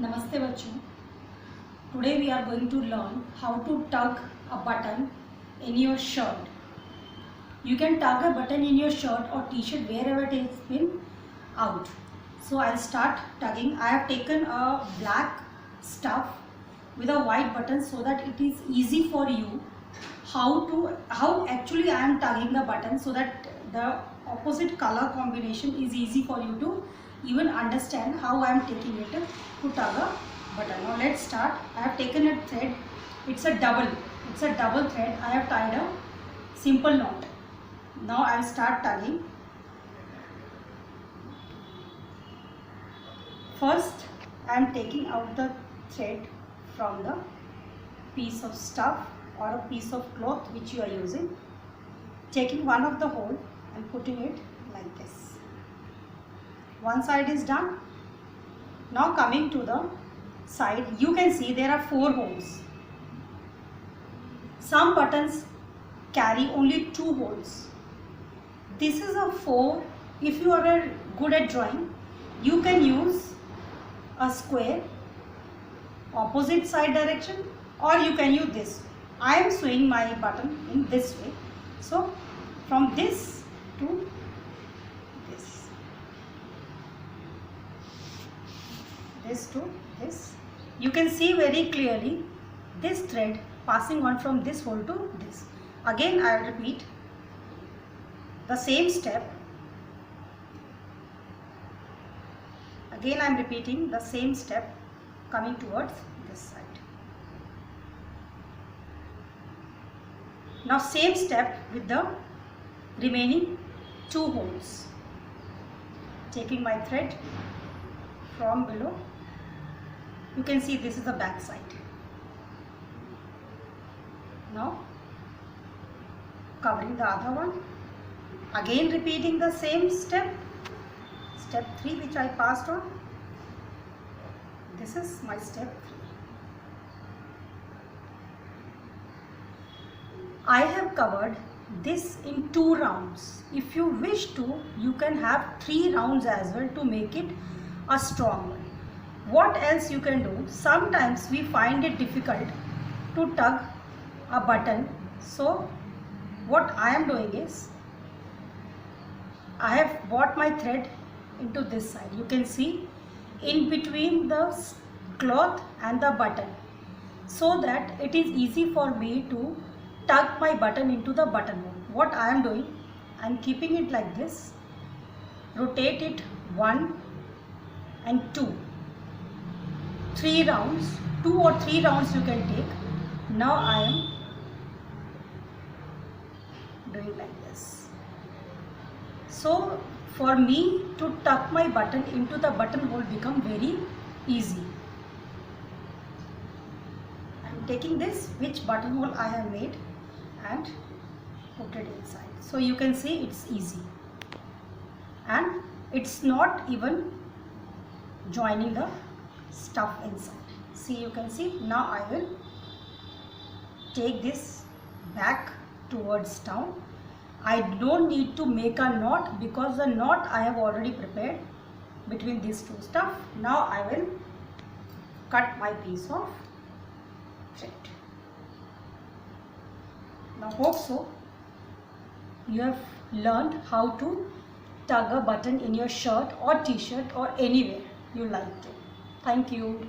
Namaste बच्चों. Today we are going to learn how to tug a button in your shirt. You can tug a button in your shirt or t-shirt wherever it has been out. So I'll start tugging. I have taken a black stuff with a white button so that it is easy for you how actually I am tugging the button, so that the opposite color combination is easy for you to even understand how I am taking it to tug a button. Now let's start. I have taken a thread. It's a double thread. I have tied a simple knot. Now I will start tugging. First I am taking out the thread from the piece of stuff or a piece of cloth which you are using, taking one of the hole and putting it like this. One side is done. Now coming to the side, you can see there are 4 holes. Some buttons carry only 2 holes. This is a 4. If you are good at drawing, you can use a square opposite side direction, or you can use this. I am sewing my button in this way. So from this to this, this to this, you can see very clearly this thread passing on from this hole to this. Again I will repeat the same step. Again I am repeating the same step, coming towards this side. Now same step with the remaining 2 holes. Taking my thread from below, you can see this is the back side. Now covering the other one, again repeating the same step, step 3 which I passed on. This is my step 3. I have covered this in 2 rounds. If you wish to, you can have 3 rounds as well to make it a strong one. What else you can do? Sometimes we find it difficult to tug a button. So what I am doing is, I have brought my thread into this side. You can see in between the cloth and the button, so that it is easy for me to tug my button into the buttonhole. What I am doing, I am keeping it like this, rotate it 1 and 2, 3 rounds, 2 or 3 rounds you can take. Now I am doing like this. So for me to tuck my button into the buttonhole become very easy. I am taking this, which buttonhole I have made, and put it inside. So you can see it's easy, and it's not even joining the stuff inside. See, you can see. Now I will take this back towards down. I don't need to make a knot because the knot I have already prepared between these 2 stuff. Now I will cut my piece of thread. Now hope so you have learned how to tug a button in your shirt or t-shirt or anywhere you like to. Thank you.